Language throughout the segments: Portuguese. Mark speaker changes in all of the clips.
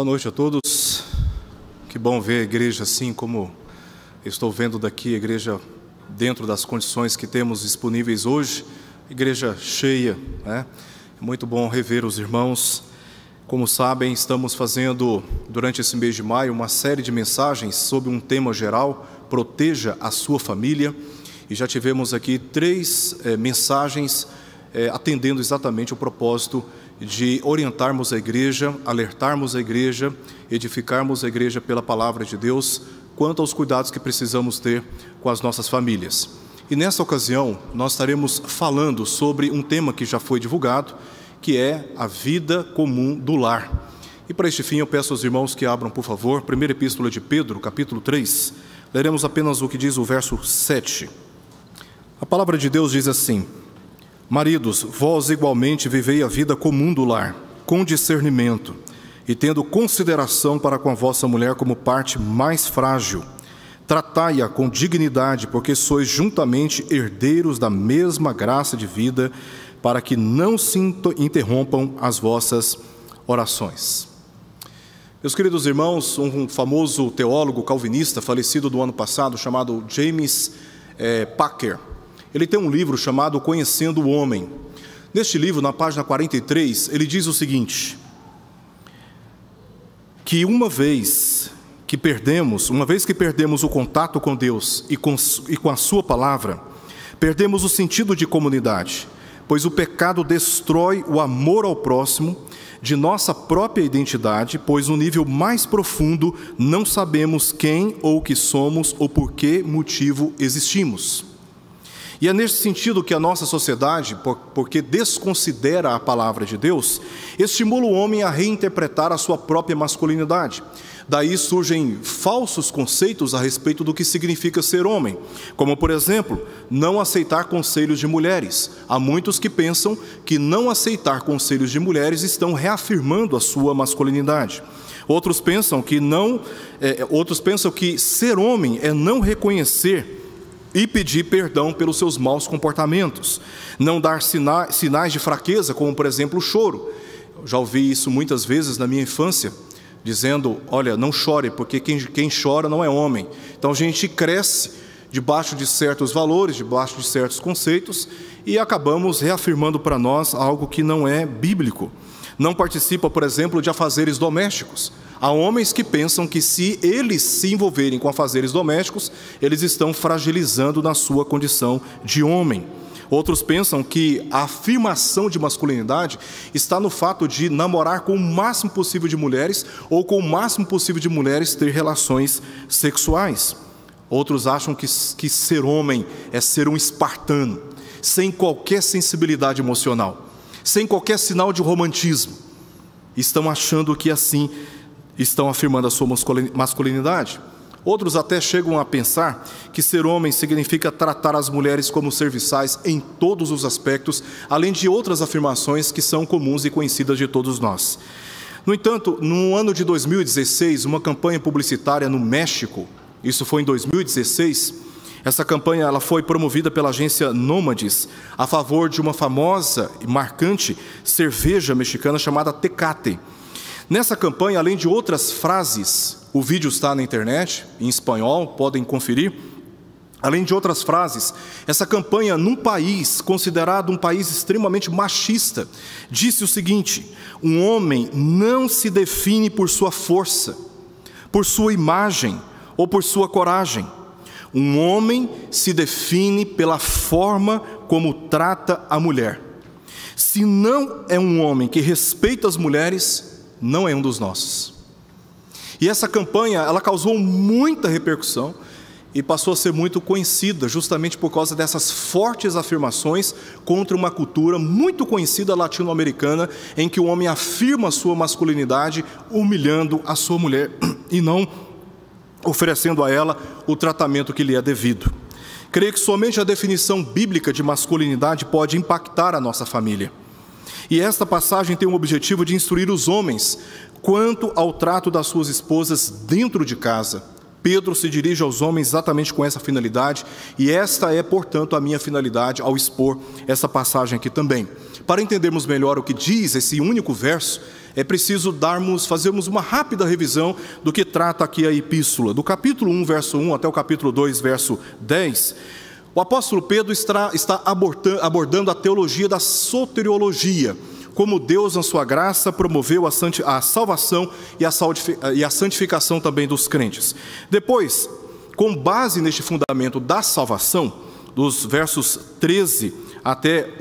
Speaker 1: noite a todos. Que bom ver a igreja assim como estou vendo daqui, a igreja dentro das condições que temos disponíveis hoje, igreja cheia, né? É muito bom rever os irmãos. Como sabem, estamos fazendo durante esse mês de maio uma série de mensagens sobre um tema geral: proteja a sua família. E já tivemos aqui três mensagens atendendo exatamente o propósito de orientarmos a igreja, alertarmos a igreja, edificarmos a igreja pela palavra de Deus, quanto aos cuidados que precisamos ter com as nossas famílias. E nessa ocasião, nós estaremos falando sobre um tema que já foi divulgado, que é a vida comum do lar. E para este fim eu peço aos irmãos que abram, por favor, primeira epístola de Pedro, capítulo 3, leremos apenas o que diz o verso 7. A palavra de Deus diz assim: maridos, vós igualmente vivei a vida comum do lar, com discernimento, e tendo consideração para com a vossa mulher como parte mais frágil. Tratai-a com dignidade, porque sois juntamente herdeiros da mesma graça de vida, para que não se interrompam as vossas orações. Meus queridos irmãos, um famoso teólogo calvinista falecido do ano passado, chamado James Packer, ele tem um livro chamado Conhecendo o Homem. Neste livro, na página 43, ele diz o seguinte: que uma vez que perdemos o contato com Deus e com a sua palavra, perdemos o sentido de comunidade, pois o pecado destrói o amor ao próximo, de nossa própria identidade, pois no nível mais profundo não sabemos quem ou o que somos ou por que motivo existimos. E é nesse sentido que a nossa sociedade, porque desconsidera a palavra de Deus, estimula o homem a reinterpretar a sua própria masculinidade. Daí surgem falsos conceitos a respeito do que significa ser homem, como, por exemplo, não aceitar conselhos de mulheres. Há muitos que pensam que não aceitar conselhos de mulheres estão reafirmando a sua masculinidade. Outros pensam que ser homem é não reconhecer e pedir perdão pelos seus maus comportamentos, não dar sinais de fraqueza, como por exemplo o choro. Eu já ouvi isso muitas vezes na minha infância, dizendo: olha, não chore, porque quem chora não é homem. Então a gente cresce debaixo de certos valores, debaixo de certos conceitos, e acabamos reafirmando para nós algo que não é bíblico. Não participa, por exemplo, de afazeres domésticos. Há homens que pensam que se eles se envolverem com afazeres domésticos, eles estão fragilizando na sua condição de homem. Outros pensam que a afirmação de masculinidade está no fato de namorar com o máximo possível de mulheres, ou com o máximo possível de mulheres ter relações sexuais. Outros acham que ser homem é ser um espartano, sem qualquer sensibilidade emocional, sem qualquer sinal de romantismo. Estão achando que assim estão afirmando a sua masculinidade. Outros até chegam a pensar que ser homem significa tratar as mulheres como serviçais em todos os aspectos, além de outras afirmações que são comuns e conhecidas de todos nós. No entanto, no ano de 2016, uma campanha publicitária no México, isso foi em 2016, essa campanha ela foi promovida pela agência Nômades a favor de uma famosa e marcante cerveja mexicana chamada Tecate. Nessa campanha, além de outras frases, o vídeo está na internet, em espanhol, podem conferir. Além de outras frases, essa campanha, num país considerado um país extremamente machista, disse o seguinte: um homem não se define por sua força, por sua imagem ou por sua coragem. Um homem se define pela forma como trata a mulher. Se não é um homem que respeita as mulheres, não é um dos nossos. E essa campanha, ela causou muita repercussão e passou a ser muito conhecida, justamente por causa dessas fortes afirmações contra uma cultura muito conhecida latino-americana, em que o homem afirma a sua masculinidade, humilhando a sua mulher e não oferecendo a ela o tratamento que lhe é devido. Creio que somente a definição bíblica de masculinidade pode impactar a nossa família. E esta passagem tem o objetivo de instruir os homens quanto ao trato das suas esposas dentro de casa. Pedro se dirige aos homens exatamente com essa finalidade, e esta é, portanto, a minha finalidade ao expor essa passagem aqui também. Para entendermos melhor o que diz esse único verso, é preciso fazermos uma rápida revisão do que trata aqui a epístola. Do capítulo 1, verso 1 até o capítulo 2, verso 10, o apóstolo Pedro está abordando a teologia da soteriologia, como Deus, na sua graça, promoveu a salvação e a santificação também dos crentes. Depois, com base neste fundamento da salvação, dos versos 13 até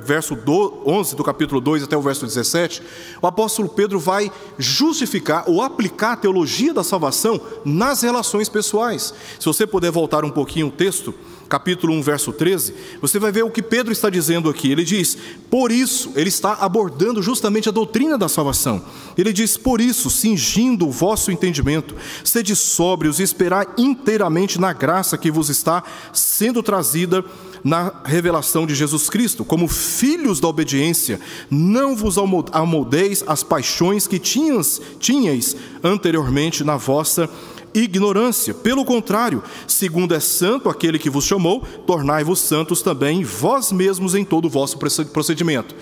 Speaker 1: verso 11 do capítulo 2 até o verso 17, o apóstolo Pedro vai justificar ou aplicar a teologia da salvação nas relações pessoais. Se você puder voltar um pouquinho o texto, capítulo 1, verso 13, você vai ver o que Pedro está dizendo aqui. Ele diz, por isso, ele está abordando justamente a doutrina da salvação. Ele diz, por isso, cingindo o vosso entendimento, sede sóbrios e esperai inteiramente na graça que vos está sendo trazida na revelação de Jesus Cristo. Como filhos da obediência, não vos amoldeis as paixões que tinhais anteriormente na vossa ignorância. Pelo contrário, segundo é santo aquele que vos chamou, tornai-vos santos também vós mesmos em todo o vosso procedimento.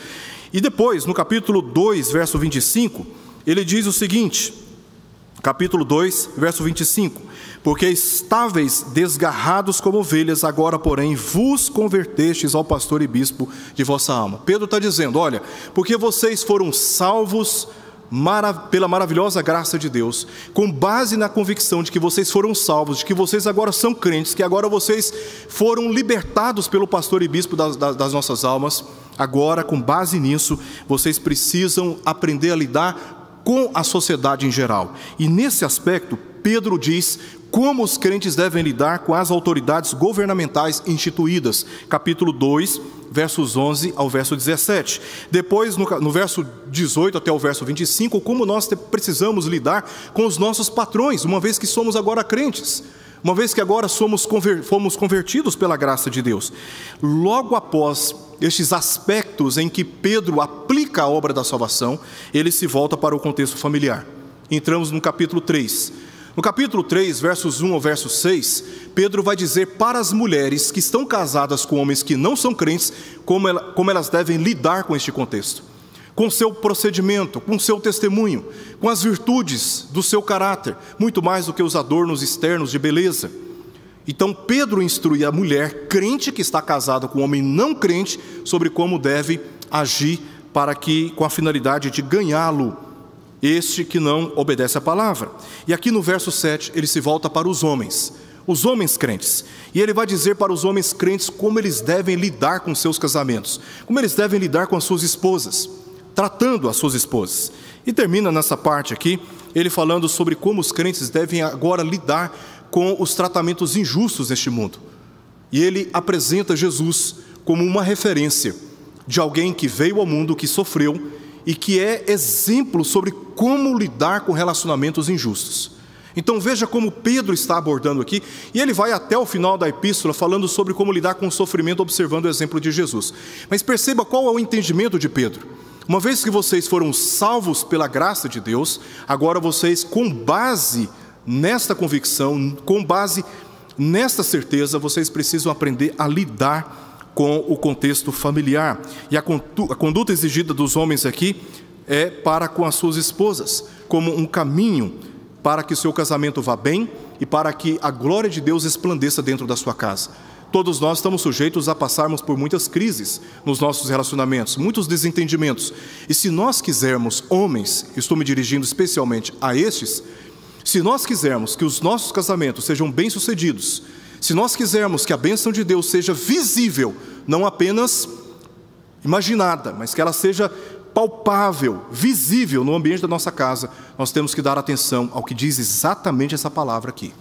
Speaker 1: E depois, no capítulo 2, verso 25, ele diz o seguinte, capítulo 2, verso 25, porque estáveis desgarrados como ovelhas, agora porém vos convertestes ao pastor e bispo de vossa alma. Pedro está dizendo, olha, porque vocês foram salvos pela maravilhosa graça de Deus, com base na convicção de que vocês foram salvos, de que vocês agora são crentes, que agora vocês foram libertados pelo pastor e bispo das nossas almas, agora, com base nisso, vocês precisam aprender a lidar com a sociedade em geral. E nesse aspecto, Pedro diz como os crentes devem lidar com as autoridades governamentais instituídas. Capítulo 2, versos 11 ao verso 17. Depois, no verso 18 até o verso 25, como nós precisamos lidar com os nossos patrões, uma vez que somos agora crentes, uma vez que agora fomos convertidos pela graça de Deus. Logo após estes aspectos em que Pedro aplica a obra da salvação, ele se volta para o contexto familiar. Entramos no capítulo 3. No capítulo 3, versos 1 ao verso 6, Pedro vai dizer para as mulheres que estão casadas com homens que não são crentes, como elas devem lidar com este contexto, com seu procedimento, com seu testemunho, com as virtudes do seu caráter, muito mais do que os adornos externos de beleza. Então Pedro instrui a mulher crente que está casada com um homem não crente sobre como deve agir com a finalidade de ganhá-lo, este que não obedece à palavra. E aqui no verso 7 ele se volta para os homens crentes, e ele vai dizer para os homens crentes como eles devem lidar com seus casamentos, como eles devem lidar com as suas esposas, tratando as suas esposas. E termina nessa parte aqui, ele falando sobre como os crentes devem agora lidar com os tratamentos injustos neste mundo. E ele apresenta Jesus como uma referência de alguém que veio ao mundo, que sofreu, e que é exemplo sobre como lidar com relacionamentos injustos. Então veja como Pedro está abordando aqui, e ele vai até o final da epístola falando sobre como lidar com o sofrimento, observando o exemplo de Jesus. Mas perceba qual é o entendimento de Pedro. Uma vez que vocês foram salvos pela graça de Deus, agora vocês, com base nesta convicção, com base nesta certeza, vocês precisam aprender a lidar com o contexto familiar. E a conduta exigida dos homens aqui é para com as suas esposas, como um caminho para que o seu casamento vá bem e para que a glória de Deus resplandeça dentro da sua casa. Todos nós estamos sujeitos a passarmos por muitas crises nos nossos relacionamentos, muitos desentendimentos. E se nós quisermos, homens, estou me dirigindo especialmente a estes, se nós quisermos que os nossos casamentos sejam bem-sucedidos, se nós quisermos que a bênção de Deus seja visível, não apenas imaginada, mas que ela seja palpável, visível no ambiente da nossa casa, nós temos que dar atenção ao que diz exatamente essa palavra aqui,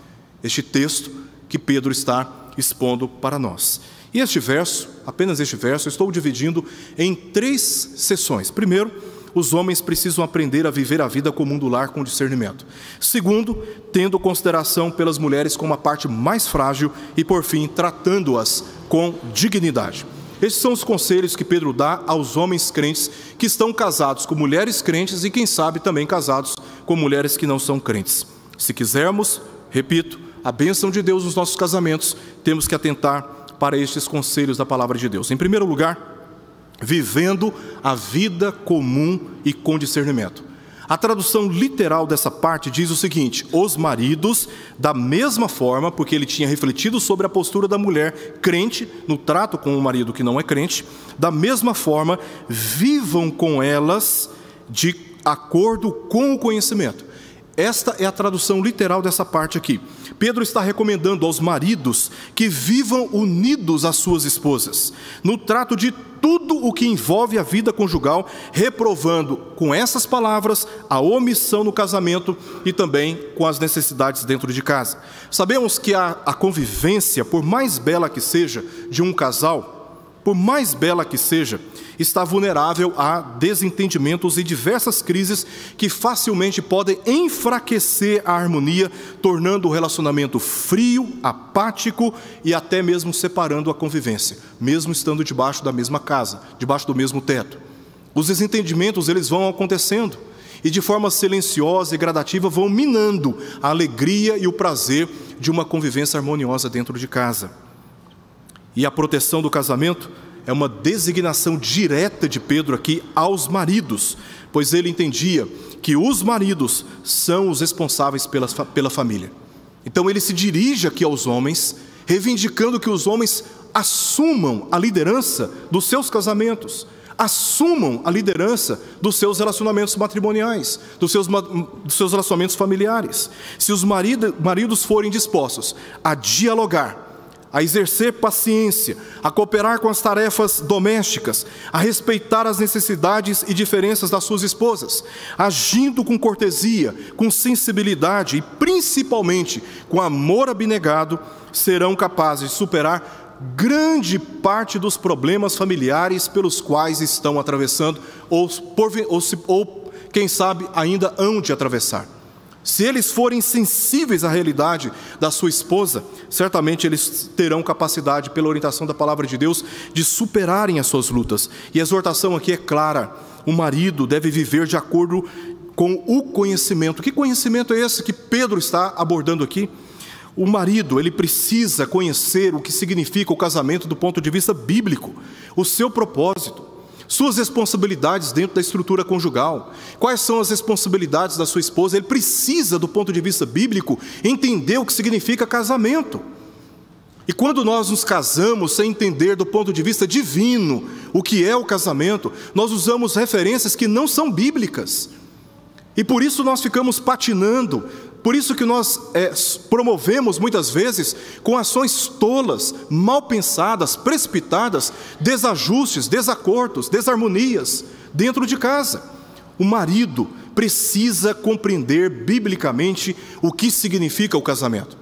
Speaker 1: este texto que Pedro está expondo para nós. E este verso, apenas este verso, eu estou dividindo em 3 sessões. Primeiro, os homens precisam aprender a viver a vida comum do lar com discernimento. Segundo, tendo consideração pelas mulheres como a parte mais frágil. E por fim, tratando-as com dignidade. Esses são os conselhos que Pedro dá aos homens crentes que estão casados com mulheres crentes e quem sabe também casados com mulheres que não são crentes. Se quisermos, repito, a bênção de Deus nos nossos casamentos, temos que atentar para estes conselhos da palavra de Deus. Em primeiro lugar, vivendo a vida comum e com discernimento. A tradução literal dessa parte diz o seguinte: os maridos, da mesma forma, porque ele tinha refletido sobre a postura da mulher crente no trato com o marido que não é crente, da mesma forma, vivam com elas de acordo com o conhecimento. Esta é a tradução literal dessa parte aqui. Pedro está recomendando aos maridos que vivam unidos às suas esposas, no trato de tudo o que envolve a vida conjugal, reprovando com essas palavras a omissão no casamento e também com as necessidades dentro de casa. Sabemos que a convivência, por mais bela que seja, de um casal, por mais bela que seja, está vulnerável a desentendimentos e diversas crises que facilmente podem enfraquecer a harmonia, tornando o relacionamento frio, apático e até mesmo separando a convivência, mesmo estando debaixo da mesma casa, debaixo do mesmo teto. Os desentendimentos, eles vão acontecendo e de forma silenciosa e gradativa vão minando a alegria e o prazer de uma convivência harmoniosa dentro de casa. E a proteção do casamento é uma designação direta de Pedro aqui aos maridos, pois ele entendia que os maridos são os responsáveis pela família. Então ele se dirige aqui aos homens, reivindicando que os homens assumam a liderança dos seus casamentos, assumam a liderança dos seus relacionamentos matrimoniais, dos seus relacionamentos familiares. Se os maridos forem dispostos a dialogar, a exercer paciência, a cooperar com as tarefas domésticas, a respeitar as necessidades e diferenças das suas esposas, agindo com cortesia, com sensibilidade e principalmente com amor abnegado, serão capazes de superar grande parte dos problemas familiares pelos quais estão atravessando ou quem sabe, ainda hão de atravessar. Se eles forem sensíveis à realidade da sua esposa, certamente eles terão capacidade, pela orientação da palavra de Deus, de superarem as suas lutas. E a exortação aqui é clara: o marido deve viver de acordo com o conhecimento. Que conhecimento é esse que Pedro está abordando aqui? O marido, ele precisa conhecer o que significa o casamento do ponto de vista bíblico, o seu propósito, suas responsabilidades dentro da estrutura conjugal. Quais são as responsabilidades da sua esposa? Ele precisa, do ponto de vista bíblico, entender o que significa casamento. E quando nós nos casamos sem entender do ponto de vista divino o que é o casamento, nós usamos referências que não são bíblicas. E por isso nós ficamos patinando. Por isso que nós promovemos muitas vezes com ações tolas, mal pensadas, precipitadas, desajustes, desacordos, desarmonias dentro de casa. O marido precisa compreender biblicamente o que significa o casamento.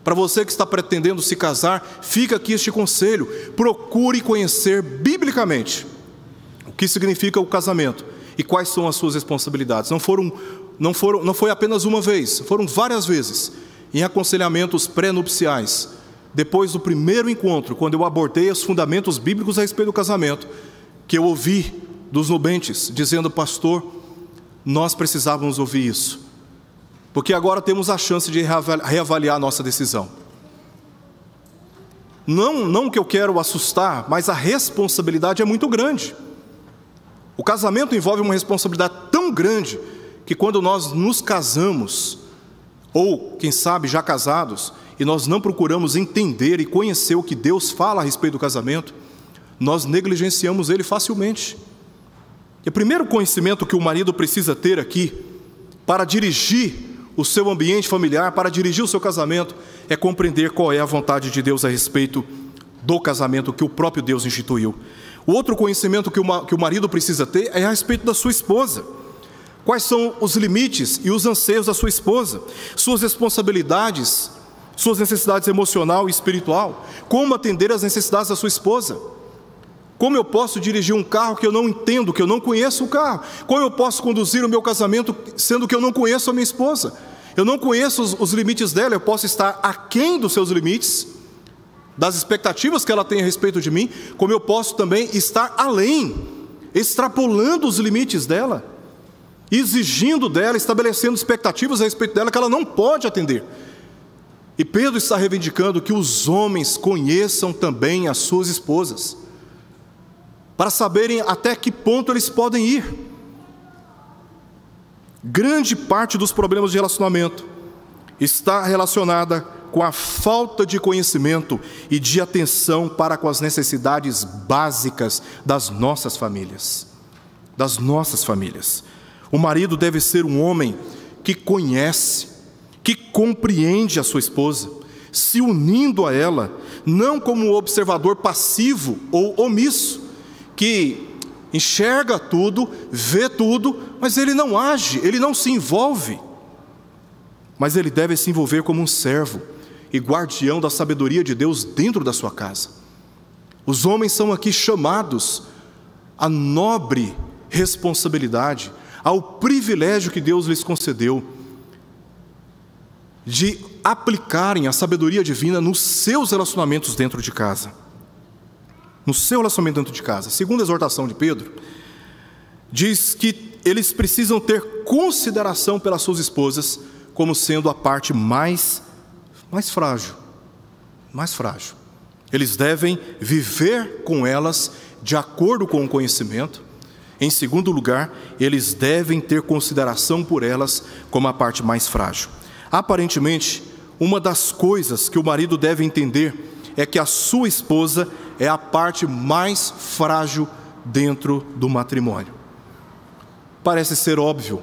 Speaker 1: Para você que está pretendendo se casar, fica aqui este conselho: procure conhecer biblicamente o que significa o casamento e quais são as suas responsabilidades. Não foi apenas uma vez, foram várias vezes, em aconselhamentos pré-nupciais, depois do primeiro encontro, quando eu abordei os fundamentos bíblicos a respeito do casamento, que eu ouvi dos nubentes dizendo: pastor, nós precisávamos ouvir isso, porque agora temos a chance de reavaliar a nossa decisão. Não que eu quero assustar, mas a responsabilidade é muito grande. O casamento envolve uma responsabilidade tão grande que quando nós nos casamos, ou quem sabe já casados, e nós não procuramos entender e conhecer o que Deus fala a respeito do casamento, nós negligenciamos ele facilmente. E o primeiro conhecimento que o marido precisa ter aqui, para dirigir o seu ambiente familiar, para dirigir o seu casamento, é compreender qual é a vontade de Deus a respeito do casamento que o próprio Deus instituiu. O outro conhecimento que o marido precisa ter é a respeito da sua esposa. Quais são os limites e os anseios da sua esposa, suas responsabilidades, suas necessidades emocional e espiritual, como atender às necessidades da sua esposa. Como eu posso dirigir um carro que eu não entendo, que eu não conheço o carro? Como eu posso conduzir o meu casamento sendo que eu não conheço a minha esposa? Eu não conheço os limites dela, eu posso estar aquém dos seus limites, das expectativas que ela tem a respeito de mim, como eu posso também estar além, extrapolando os limites dela, exigindo dela, estabelecendo expectativas a respeito dela que ela não pode atender. E Pedro está reivindicando que os homens conheçam também as suas esposas. para saberem até que ponto eles podem ir. Grande parte dos problemas de relacionamento está relacionada com a falta de conhecimento e de atenção para com as necessidades básicas das nossas famílias. Das nossas famílias. O marido deve ser um homem que conhece, que compreende a sua esposa, se unindo a ela, não como um observador passivo ou omisso, que enxerga tudo, vê tudo, mas ele não age, ele não se envolve. Mas ele deve se envolver como um servo e guardião da sabedoria de Deus dentro da sua casa. Os homens são aqui chamados à nobre responsabilidade, ao privilégio que Deus lhes concedeu de aplicarem a sabedoria divina nos seus relacionamentos dentro de casa. No seu relacionamento dentro de casa. Segundo a exortação de Pedro, diz que eles precisam ter consideração pelas suas esposas como sendo a parte mais frágil. Mais frágil. Eles devem viver com elas de acordo com o conhecimento. Em segundo lugar, eles devem ter consideração por elas como a parte mais frágil. Aparentemente, uma das coisas que o marido deve entender é que a sua esposa é a parte mais frágil dentro do matrimônio. Parece ser óbvio,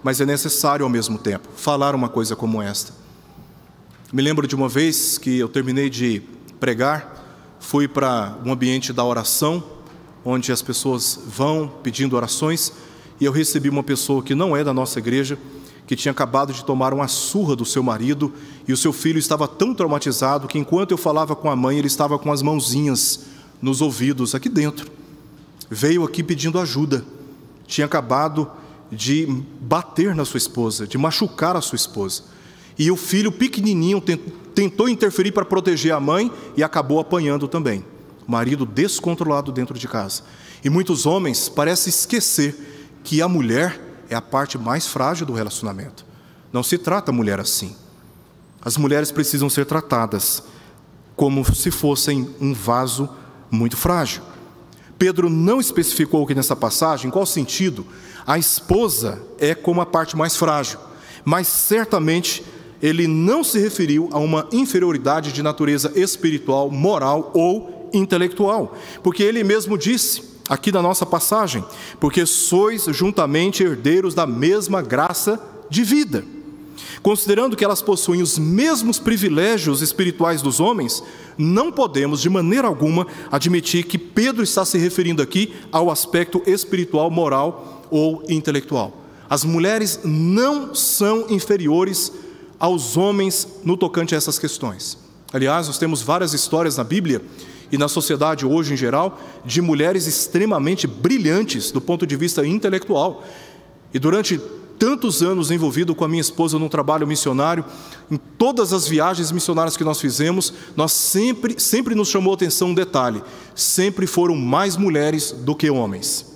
Speaker 1: mas é necessário ao mesmo tempo falar uma coisa como esta. Me lembro de uma vez que eu terminei de pregar, fui para um ambiente da oração, onde as pessoas vão pedindo orações, e eu recebi uma pessoa que não é da nossa igreja, que tinha acabado de tomar uma surra do seu marido, e o seu filho estava tão traumatizado que enquanto eu falava com a mãe, ele estava com as mãozinhas nos ouvidos, aqui dentro. Veio aqui pedindo ajuda. Tinha acabado de bater na sua esposa, de machucar a sua esposa. E o filho pequenininho tentou interferir para proteger a mãe e acabou apanhando também. O marido descontrolado dentro de casa. E muitos homens parecem esquecer que a mulher é a parte mais frágil do relacionamento. Não se trata a mulher assim. As mulheres precisam ser tratadas como se fossem um vaso muito frágil. Pedro não especificou aqui nessa passagem em qual sentido a esposa é como a parte mais frágil, mas certamente ele não se referiu a uma inferioridade de natureza espiritual, moral ou intelectual, porque ele mesmo disse aqui na nossa passagem, porque sois juntamente herdeiros da mesma graça de vida. Considerando que elas possuem os mesmos privilégios espirituais dos homens, não podemos de maneira alguma admitir que Pedro está se referindo aqui ao aspecto espiritual, moral ou intelectual. As mulheres não são inferiores aos homens no tocante a essas questões. Aliás, nós temos várias histórias na Bíblia e na sociedade hoje em geral, de mulheres extremamente brilhantes do ponto de vista intelectual. E durante tantos anos envolvido com a minha esposa num trabalho missionário, em todas as viagens missionárias que nós fizemos, nós sempre nos chamou a atenção um detalhe: sempre foram mais mulheres do que homens.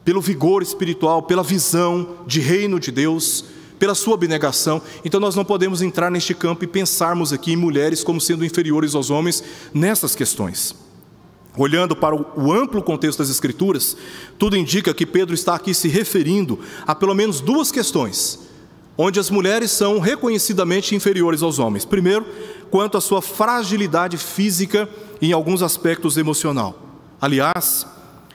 Speaker 1: Pelo vigor espiritual, pela visão de reino de Deus, pela sua abnegação. Então nós não podemos entrar neste campo e pensarmos aqui em mulheres como sendo inferiores aos homens nessas questões. Olhando para o amplo contexto das Escrituras, tudo indica que Pedro está aqui se referindo a pelo menos duas questões, onde as mulheres são reconhecidamente inferiores aos homens. Primeiro, quanto à sua fragilidade física e em alguns aspectos emocional. Aliás,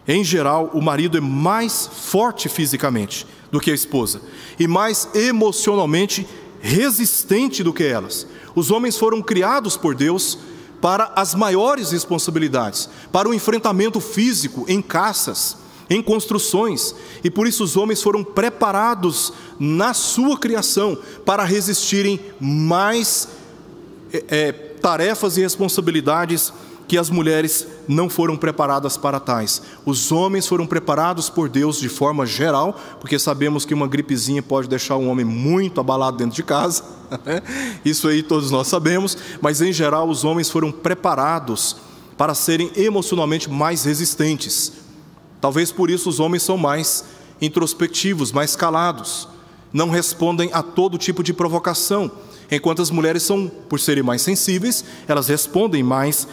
Speaker 1: em geral, o marido é mais forte fisicamente do que a esposa e mais emocionalmente resistente do que elas. Os homens foram criados por Deus para as maiores responsabilidades, para o enfrentamento físico em caças, em construções, e por isso os homens foram preparados na sua criação para resistirem mais tarefas e responsabilidades que as mulheres não foram preparadas para tais. Os homens foram preparados por Deus de forma geral, porque sabemos que uma gripezinha pode deixar um homem muito abalado dentro de casa, isso aí todos nós sabemos, mas em geral os homens foram preparados para serem emocionalmente mais resistentes. Talvez por isso os homens são mais introspectivos, mais calados, não respondem a todo tipo de provocação, enquanto as mulheres são, por serem mais sensíveis, elas respondem mais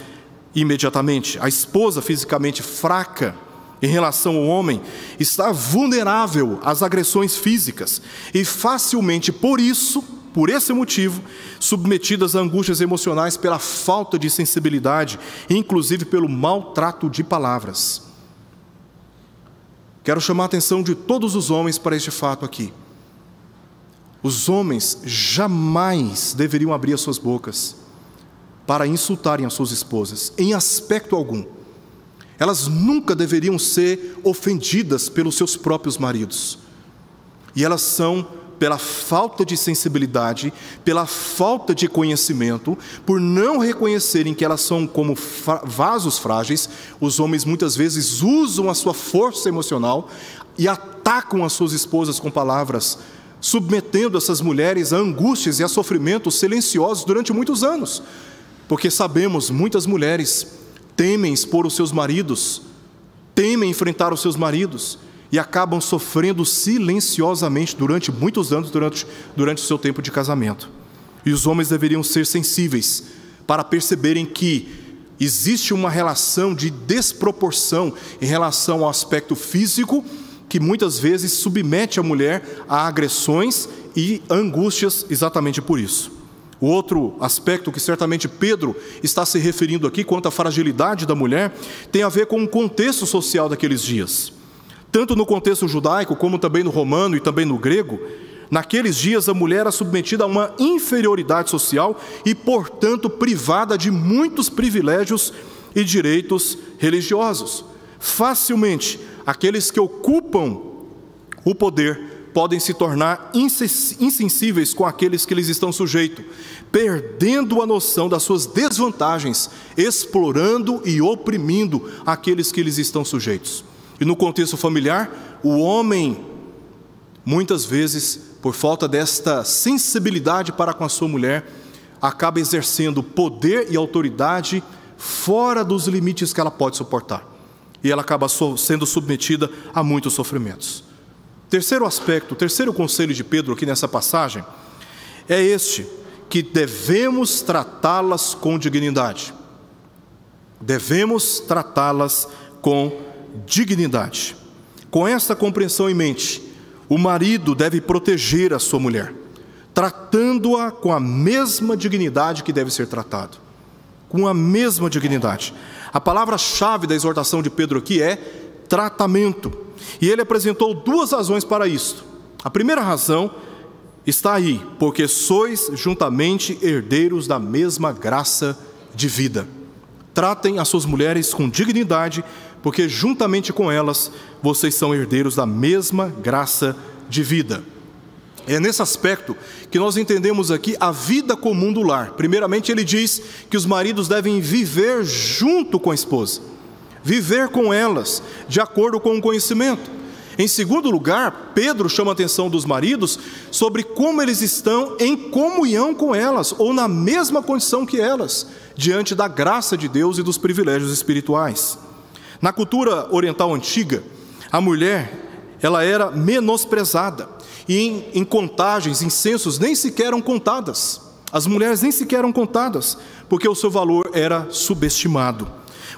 Speaker 1: imediatamente. A esposa fisicamente fraca em relação ao homem está vulnerável às agressões físicas e facilmente, por esse motivo, submetidas a angústias emocionais pela falta de sensibilidade, inclusive pelo maltrato de palavras. Quero chamar a atenção de todos os homens para este fato aqui. Os homens jamais deveriam abrir as suas bocas para insultarem as suas esposas, em aspecto algum. Elas nunca deveriam ser ofendidas pelos seus próprios maridos. E elas são, pela falta de sensibilidade, pela falta de conhecimento, por não reconhecerem que elas são como vasos frágeis, os homens muitas vezes usam a sua força emocional e atacam as suas esposas com palavras, submetendo essas mulheres a angústias e a sofrimentos silenciosos durante muitos anos. Porque sabemos, muitas mulheres temem expor os seus maridos, temem enfrentar os seus maridos e acabam sofrendo silenciosamente durante muitos anos, durante o seu tempo de casamento. E os homens deveriam ser sensíveis para perceberem que existe uma relação de desproporção em relação ao aspecto físico, que muitas vezes submete a mulher a agressões e angústias exatamente por isso. O outro aspecto que certamente Pedro está se referindo aqui, quanto à fragilidade da mulher, tem a ver com o contexto social daqueles dias. Tanto no contexto judaico, como também no romano e também no grego, naqueles dias a mulher era submetida a uma inferioridade social e, portanto, privada de muitos privilégios e direitos religiosos. Facilmente, aqueles que ocupam o poder podem se tornar insensíveis com aqueles que lhes estão sujeitos, perdendo a noção das suas desvantagens, explorando e oprimindo aqueles que lhes estão sujeitos. E no contexto familiar, o homem, muitas vezes, por falta desta sensibilidade para com a sua mulher, acaba exercendo poder e autoridade fora dos limites que ela pode suportar. E ela acaba sendo submetida a muitos sofrimentos. Terceiro aspecto, terceiro conselho de Pedro aqui nessa passagem, é este, que devemos tratá-las com dignidade. Devemos tratá-las com dignidade. Com esta compreensão em mente, o marido deve proteger a sua mulher, tratando-a com a mesma dignidade que deve ser tratado. Com a mesma dignidade. A palavra-chave da exortação de Pedro aqui é tratamento. E ele apresentou duas razões para isto. A primeira razão está aí, porque sois juntamente herdeiros da mesma graça de vida. Tratem as suas mulheres com dignidade, porque juntamente com elas vocês são herdeiros da mesma graça de vida. É nesse aspecto que nós entendemos aqui a vida comum do lar. Primeiramente, ele diz que os maridos devem viver junto com a esposa, viver com elas, de acordo com o conhecimento. Em segundo lugar, Pedro chama a atenção dos maridos sobre como eles estão em comunhão com elas, ou na mesma condição que elas, diante da graça de Deus e dos privilégios espirituais. Na cultura oriental antiga, a mulher, ela era menosprezada, e em contagens, em censos, nem sequer eram contadas. As mulheres nem sequer eram contadas, porque o seu valor era subestimado.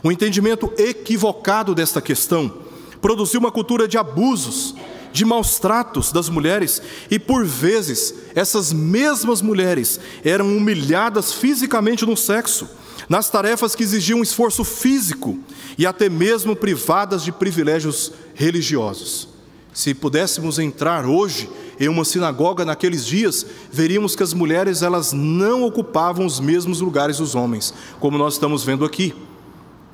Speaker 1: O entendimento equivocado desta questão produziu uma cultura de abusos, de maus tratos das mulheres, e por vezes essas mesmas mulheres eram humilhadas fisicamente no sexo, nas tarefas que exigiam esforço físico e até mesmo privadas de privilégios religiosos. Se pudéssemos entrar hoje em uma sinagoga naqueles dias, veríamos que as mulheres elas não ocupavam os mesmos lugares dos homens, como nós estamos vendo aqui.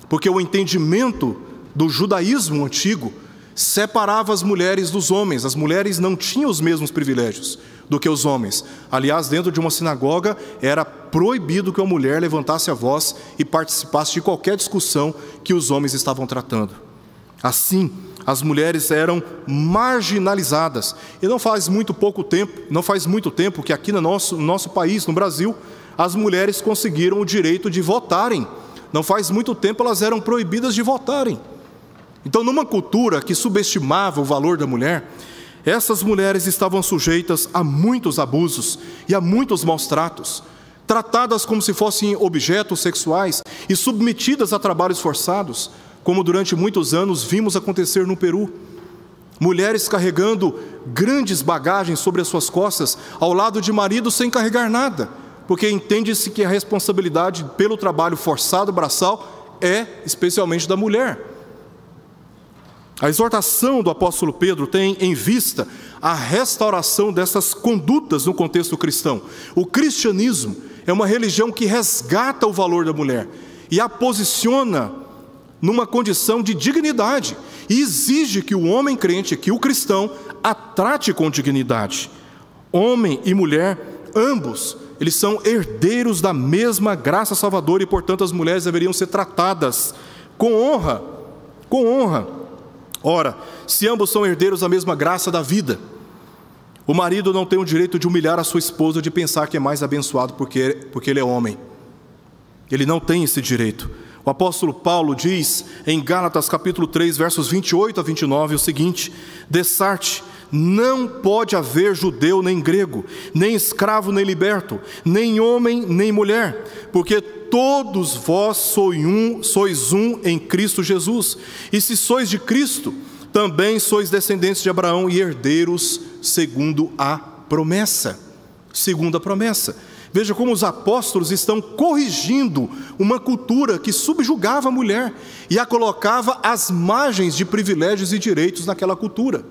Speaker 1: Porque o entendimento do judaísmo antigo separava as mulheres dos homens. As mulheres não tinham os mesmos privilégios do que os homens. Aliás, dentro de uma sinagoga era proibido que uma mulher levantasse a voz e participasse de qualquer discussão que os homens estavam tratando. Assim, as mulheres eram marginalizadas. E não faz muito tempo que aqui no nosso país, no Brasil, as mulheres conseguiram o direito de votarem. Não faz muito tempo elas eram proibidas de votarem. Então, numa cultura que subestimava o valor da mulher, essas mulheres estavam sujeitas a muitos abusos e a muitos maus tratos, tratadas como se fossem objetos sexuais e submetidas a trabalhos forçados, como durante muitos anos vimos acontecer no Peru. Mulheres carregando grandes bagagens sobre as suas costas, ao lado de maridos sem carregar nada, porque entende-se que a responsabilidade pelo trabalho forçado braçal é especialmente da mulher. A exortação do apóstolo Pedro tem em vista a restauração dessas condutas no contexto cristão. O cristianismo é uma religião que resgata o valor da mulher e a posiciona numa condição de dignidade e exige que o homem crente, que o cristão, a trate com dignidade. Homem e mulher, ambos, eles são herdeiros da mesma graça salvadora e, portanto, as mulheres deveriam ser tratadas com honra, com honra. Ora, se ambos são herdeiros da mesma graça da vida, o marido não tem o direito de humilhar a sua esposa, de pensar que é mais abençoado porque ele é homem. Ele não tem esse direito. O apóstolo Paulo diz em Gálatas capítulo 3, versos 28 a 29, o seguinte: Dessarte, não pode haver judeu nem grego, nem escravo nem liberto, nem homem nem mulher, porque todos vós sois um em Cristo Jesus. E se sois de Cristo, também sois descendentes de Abraão e herdeiros segundo a promessa. Segundo a promessa. Veja como os apóstolos estão corrigindo uma cultura que subjugava a mulher e a colocava às margens de privilégios e direitos naquela cultura.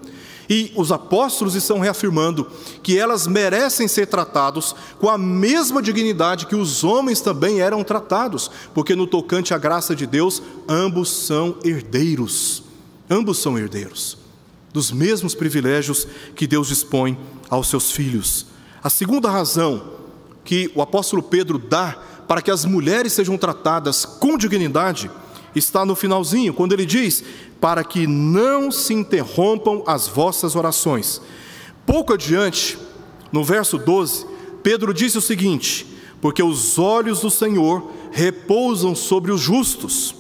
Speaker 1: E os apóstolos estão reafirmando que elas merecem ser tratados com a mesma dignidade que os homens também eram tratados, porque no tocante à graça de Deus, ambos são herdeiros. Ambos são herdeiros dos mesmos privilégios que Deus dispõe aos seus filhos. A segunda razão que o apóstolo Pedro dá para que as mulheres sejam tratadas com dignidade está no finalzinho, quando ele diz: para que não se interrompam as vossas orações. Pouco adiante, no verso 12, Pedro disse o seguinte: porque os olhos do Senhor repousam sobre os justos,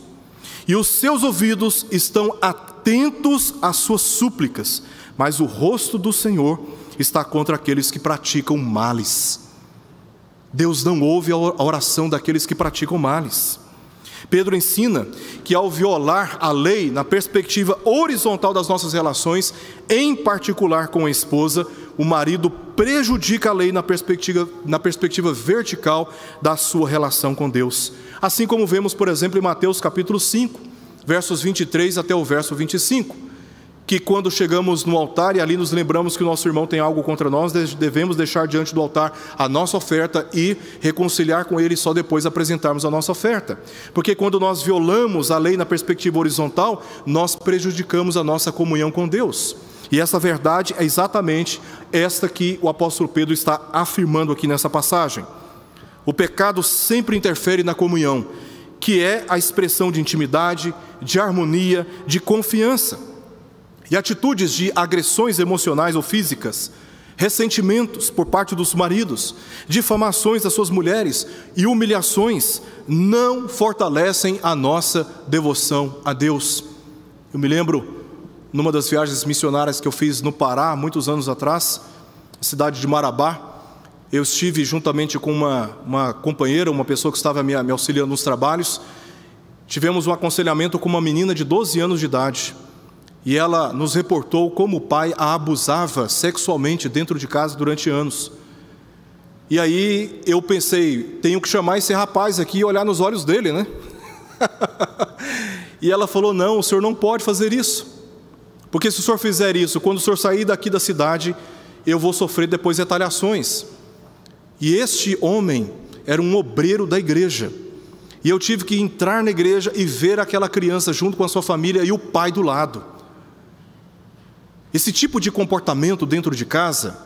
Speaker 1: e os seus ouvidos estão atentos às suas súplicas, mas o rosto do Senhor está contra aqueles que praticam males. Deus não ouve a oração daqueles que praticam males. Pedro ensina que ao violar a lei na perspectiva horizontal das nossas relações, em particular com a esposa, o marido prejudica a lei na perspectiva vertical da sua relação com Deus. Assim como vemos, por exemplo, em Mateus capítulo 5, versos 23 até o verso 25, que quando chegamos no altar e ali nos lembramos que o nosso irmão tem algo contra nós, devemos deixar diante do altar a nossa oferta e reconciliar com ele só depois apresentarmos a nossa oferta. Porque quando nós violamos a lei na perspectiva horizontal, nós prejudicamos a nossa comunhão com Deus. E essa verdade é exatamente esta que o apóstolo Pedro está afirmando aqui nessa passagem. O pecado sempre interfere na comunhão, que é a expressão de intimidade, de harmonia, de confiança. E atitudes de agressões emocionais ou físicas, ressentimentos por parte dos maridos, difamações das suas mulheres e humilhações não fortalecem a nossa devoção a Deus. Eu me lembro, numa das viagens missionárias que eu fiz no Pará, muitos anos atrás, na cidade de Marabá, eu estive juntamente com uma companheira, uma pessoa que estava me auxiliando nos trabalhos. Tivemos um aconselhamento com uma menina de 12 anos de idade. E ela nos reportou como o pai a abusava sexualmente dentro de casa durante anos. E aí eu pensei, tenho que chamar esse rapaz aqui e olhar nos olhos dele, né? E ela falou: não, o senhor não pode fazer isso. Porque se o senhor fizer isso, quando o senhor sair daqui da cidade, eu vou sofrer depois retaliações. E este homem era um obreiro da igreja. E eu tive que entrar na igreja e ver aquela criança junto com a sua família e o pai do lado. Esse tipo de comportamento dentro de casa,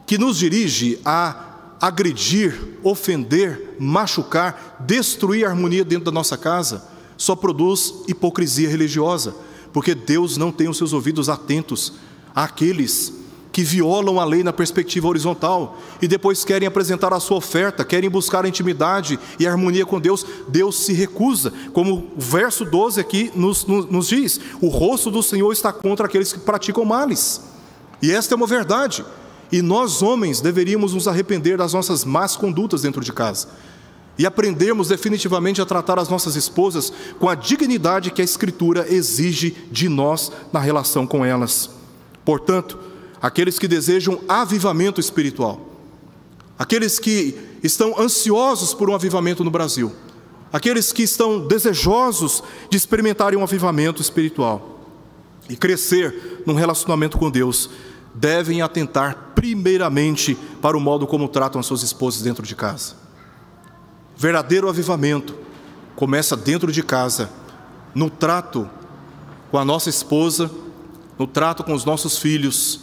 Speaker 1: que nos dirige a agredir, ofender, machucar, destruir a harmonia dentro da nossa casa, só produz hipocrisia religiosa, porque Deus não tem os seus ouvidos atentos àqueles que violam a lei na perspectiva horizontal e depois querem apresentar a sua oferta, querem buscar a intimidade e a harmonia com Deus. Deus se recusa, como o verso 12 aqui nos diz: o rosto do Senhor está contra aqueles que praticam males. E esta é uma verdade. E nós, homens, deveríamos nos arrepender das nossas más condutas dentro de casa e aprendermos definitivamente a tratar as nossas esposas com a dignidade que a Escritura exige de nós na relação com elas. Portanto, aqueles que desejam avivamento espiritual, aqueles que estão ansiosos por um avivamento no Brasil, aqueles que estão desejosos de experimentarem um avivamento espiritual e crescer num relacionamento com Deus, devem atentar primeiramente para o modo como tratam as suas esposas dentro de casa. Verdadeiro avivamento começa dentro de casa, no trato com a nossa esposa, no trato com os nossos filhos,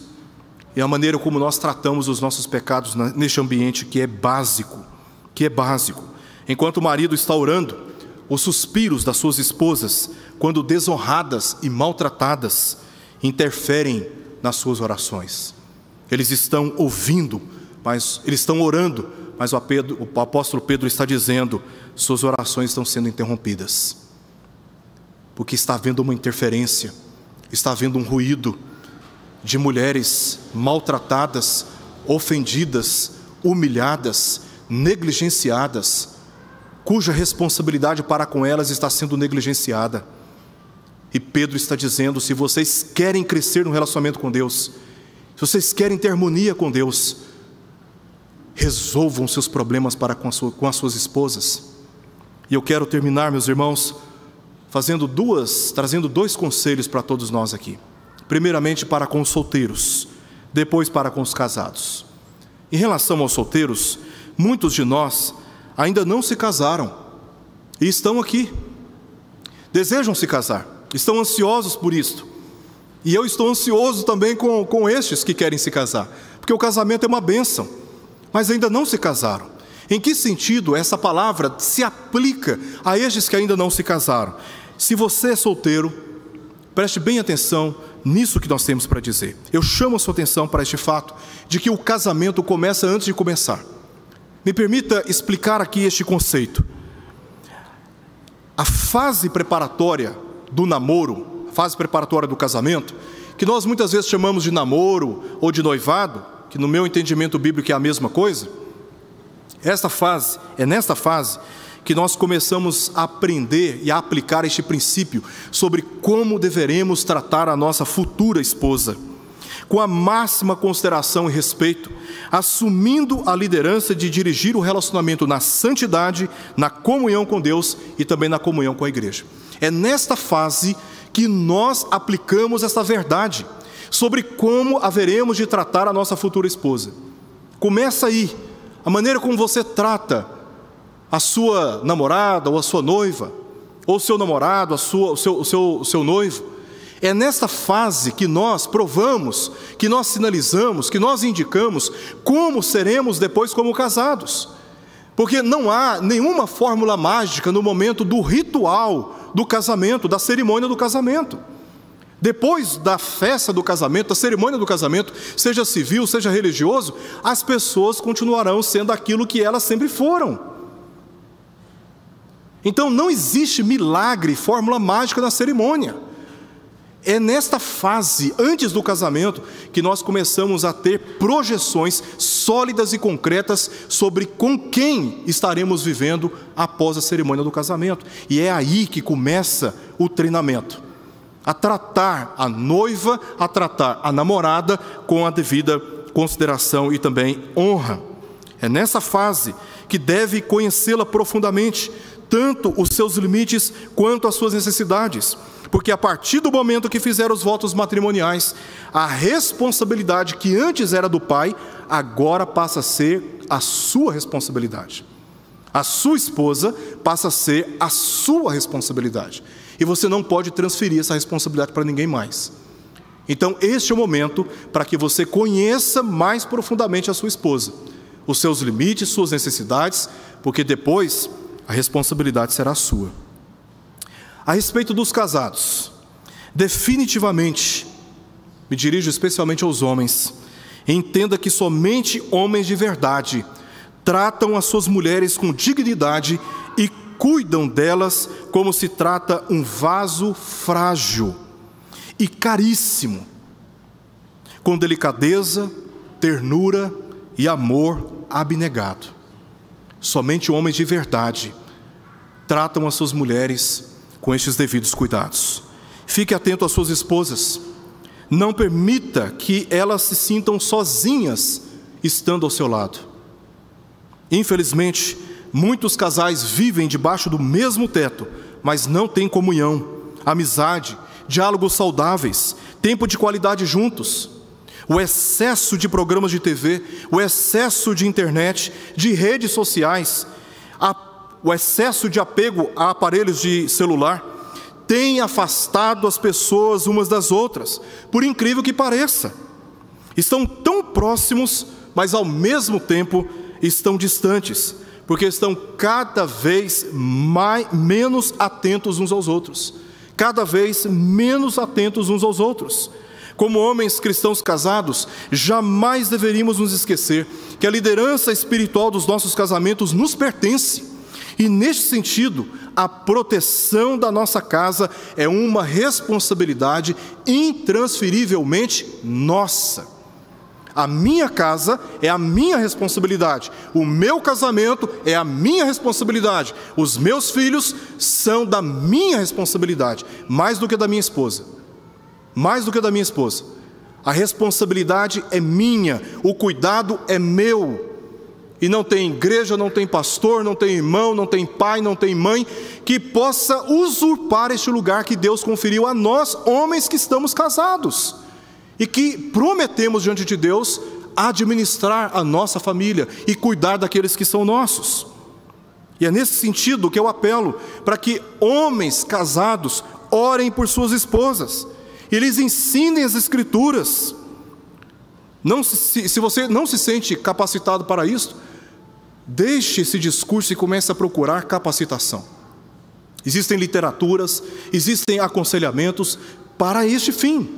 Speaker 1: e a maneira como nós tratamos os nossos pecados neste ambiente que é básico. Enquanto o marido está orando, os suspiros das suas esposas, quando desonradas e maltratadas, interferem nas suas orações. Eles estão ouvindo, mas eles estão orando, mas o apóstolo Pedro está dizendo: suas orações estão sendo interrompidas, porque está havendo uma interferência, está havendo um ruído de mulheres maltratadas, ofendidas, humilhadas, negligenciadas, cuja responsabilidade para com elas está sendo negligenciada. E Pedro está dizendo: se vocês querem crescer no relacionamento com Deus, se vocês querem ter harmonia com Deus, resolvam seus problemas para com as suas esposas. E eu quero terminar, meus irmãos, trazendo dois conselhos para todos nós aqui. Primeiramente para com os solteiros, depois para com os casados. Em relação aos solteiros, muitos de nós ainda não se casaram e estão aqui, desejam se casar, estão ansiosos por isto. E eu estou ansioso também com estes que querem se casar, porque o casamento é uma bênção, mas ainda não se casaram. Em que sentido essa palavra se aplica a estes que ainda não se casaram? Se você é solteiro, preste bem atenção nisso que nós temos para dizer. Eu chamo a sua atenção para este fato de que o casamento começa antes de começar. Me permita explicar aqui este conceito. A fase preparatória do namoro, a fase preparatória do casamento, que nós muitas vezes chamamos de namoro ou de noivado, que no meu entendimento bíblico é a mesma coisa, é nesta fase que nós começamos a aprender e a aplicar este princípio sobre como deveremos tratar a nossa futura esposa, com a máxima consideração e respeito, assumindo a liderança de dirigir o relacionamento na santidade, na comunhão com Deus e também na comunhão com a igreja. É nesta fase que nós aplicamos esta verdade sobre como haveremos de tratar a nossa futura esposa. Começa aí, a maneira como você trata a sua namorada ou a sua noiva, ou o seu namorado, o seu noivo. É nesta fase que nós provamos, que nós sinalizamos, que nós indicamos como seremos depois como casados. Porque não há nenhuma fórmula mágica no momento do ritual do casamento, da cerimônia do casamento. Depois da festa do casamento, da cerimônia do casamento, seja civil, seja religioso, as pessoas continuarão sendo aquilo que elas sempre foram. Então não existe milagre, fórmula mágica na cerimônia. É nesta fase, antes do casamento, que nós começamos a ter projeções sólidas e concretas sobre com quem estaremos vivendo após a cerimônia do casamento. E é aí que começa o treinamento. A tratar a noiva, a tratar a namorada com a devida consideração e também honra. É nessa fase que deve conhecê-la profundamente, tanto os seus limites quanto as suas necessidades. Porque a partir do momento que fizer os votos matrimoniais, a responsabilidade que antes era do pai, agora passa a ser a sua responsabilidade. A sua esposa passa a ser a sua responsabilidade. E você não pode transferir essa responsabilidade para ninguém mais. Então este é o momento para que você conheça mais profundamente a sua esposa, os seus limites, suas necessidades, porque depois a responsabilidade será sua. A respeito dos casados, definitivamente, me dirijo especialmente aos homens, entenda que somente homens de verdade tratam as suas mulheres com dignidade e cuidam delas como se trata um vaso frágil e caríssimo, com delicadeza, ternura e amor abnegado. Somente homens de verdade tratam as suas mulheres com estes devidos cuidados. Fique atento às suas esposas. Não permita que elas se sintam sozinhas estando ao seu lado. Infelizmente, muitos casais vivem debaixo do mesmo teto, mas não têm comunhão, amizade, diálogos saudáveis, tempo de qualidade juntos. O excesso de programas de TV, o excesso de internet, de redes sociais, o excesso de apego a aparelhos de celular tem afastado as pessoas umas das outras, por incrível que pareça. Estão tão próximos, mas ao mesmo tempo estão distantes, porque estão cada vez menos atentos uns aos outros. Cada vez menos atentos uns aos outros. Como homens cristãos casados, jamais deveríamos nos esquecer que a liderança espiritual dos nossos casamentos nos pertence. E neste sentido, a proteção da nossa casa é uma responsabilidade intransferivelmente nossa. A minha casa é a minha responsabilidade, o meu casamento é a minha responsabilidade, os meus filhos são da minha responsabilidade, mais do que da minha esposa. Mais do que da minha esposa. A responsabilidade é minha, o cuidado é meu. E não tem igreja, não tem pastor, não tem irmão, não tem pai, não tem mãe que possa usurpar este lugar que Deus conferiu a nós, homens que estamos casados e que prometemos diante de Deus administrar a nossa família e cuidar daqueles que são nossos. E é nesse sentido que eu apelo para que homens casados orem por suas esposas e lhes ensinem as Escrituras. Se você não se sente capacitado para isso, deixe esse discurso e comece a procurar capacitação. Existem literaturas, existem aconselhamentos para este fim.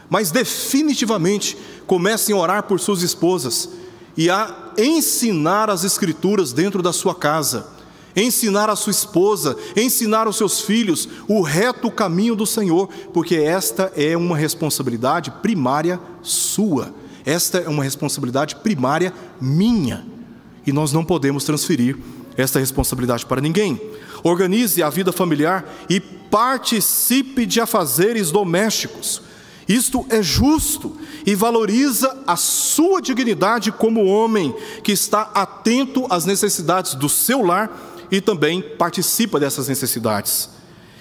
Speaker 1: Mas definitivamente comecem a orar por suas esposas e a ensinar as Escrituras dentro da sua casa. Ensinar a sua esposa, ensinar aos seus filhos o reto caminho do Senhor, porque esta é uma responsabilidade primária sua. Esta é uma responsabilidade primária minha. E nós não podemos transferir esta responsabilidade para ninguém. Organize a vida familiar e participe de afazeres domésticos. Isto é justo e valoriza a sua dignidade como homem que está atento às necessidades do seu lar e também participa dessas necessidades.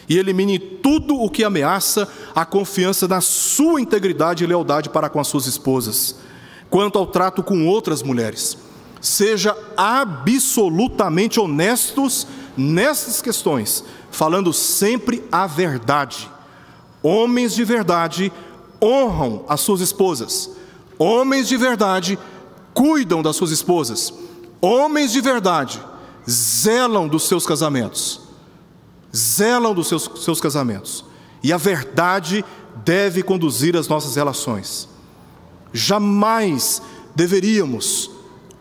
Speaker 1: E elimine tudo o que ameaça a confiança na sua integridade e lealdade para com as suas esposas. Quanto ao trato com outras mulheres, seja absolutamente honestos nessas questões, falando sempre a verdade. Homens de verdade honram as suas esposas. Homens de verdade cuidam das suas esposas. Homens de verdade zelam dos seus casamentos. Zelam dos seus casamentos. E a verdade deve conduzir as nossas relações. Jamais deveríamos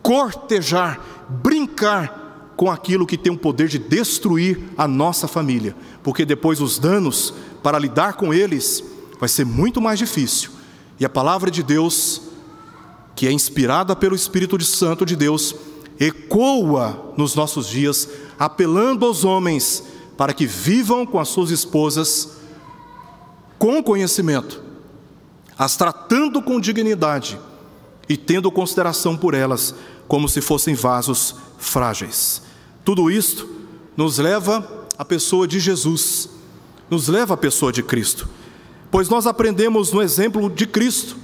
Speaker 1: cortejar, brincar com aquilo que tem o poder de destruir a nossa família, porque depois os danos, para lidar com eles, vai ser muito mais difícil. E a palavra de Deus, que é inspirada pelo Espírito Santo de Deus, ecoa nos nossos dias, apelando aos homens para que vivam com as suas esposas com conhecimento, as tratando com dignidade e tendo consideração por elas como se fossem vasos frágeis. Tudo isto nos leva à pessoa de Jesus, nos leva à pessoa de Cristo, pois nós aprendemos no exemplo de Cristo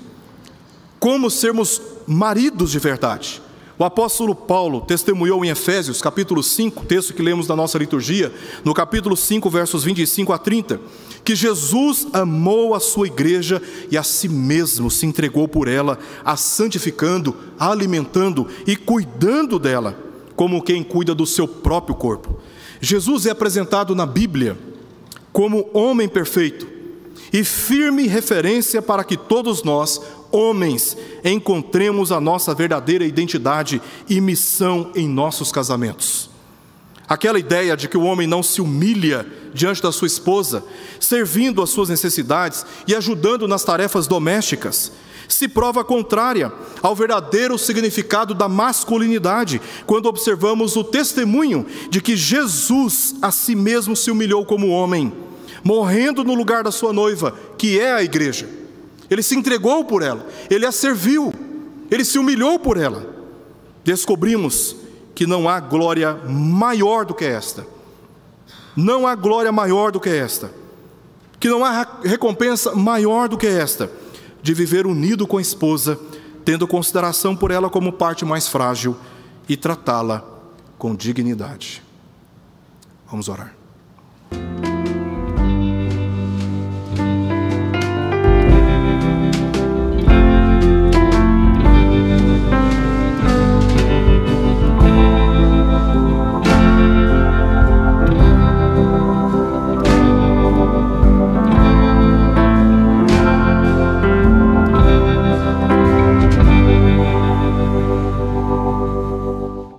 Speaker 1: como sermos maridos de verdade. O apóstolo Paulo testemunhou em Efésios, capítulo 5, texto que lemos na nossa liturgia, no capítulo 5, versos 25 a 30, que Jesus amou a sua igreja e a si mesmo se entregou por ela, a santificando, a alimentando e cuidando dela, como quem cuida do seu próprio corpo. Jesus é apresentado na Bíblia como homem perfeito e firme referência para que todos nós, homens, encontremos a nossa verdadeira identidade e missão em nossos casamentos. Aquela ideia de que o homem não se humilha diante da sua esposa, servindo às suas necessidades e ajudando nas tarefas domésticas, se prova contrária ao verdadeiro significado da masculinidade, quando observamos o testemunho de que Jesus a si mesmo se humilhou como homem, morrendo no lugar da sua noiva, que é a igreja. Ele se entregou por ela, ele a serviu, ele se humilhou por ela. Descobrimos que não há glória maior do que esta. Não há glória maior do que esta. Que não há recompensa maior do que esta, de viver unido com a esposa, tendo consideração por ela como parte mais frágil e tratá-la com dignidade. Vamos orar.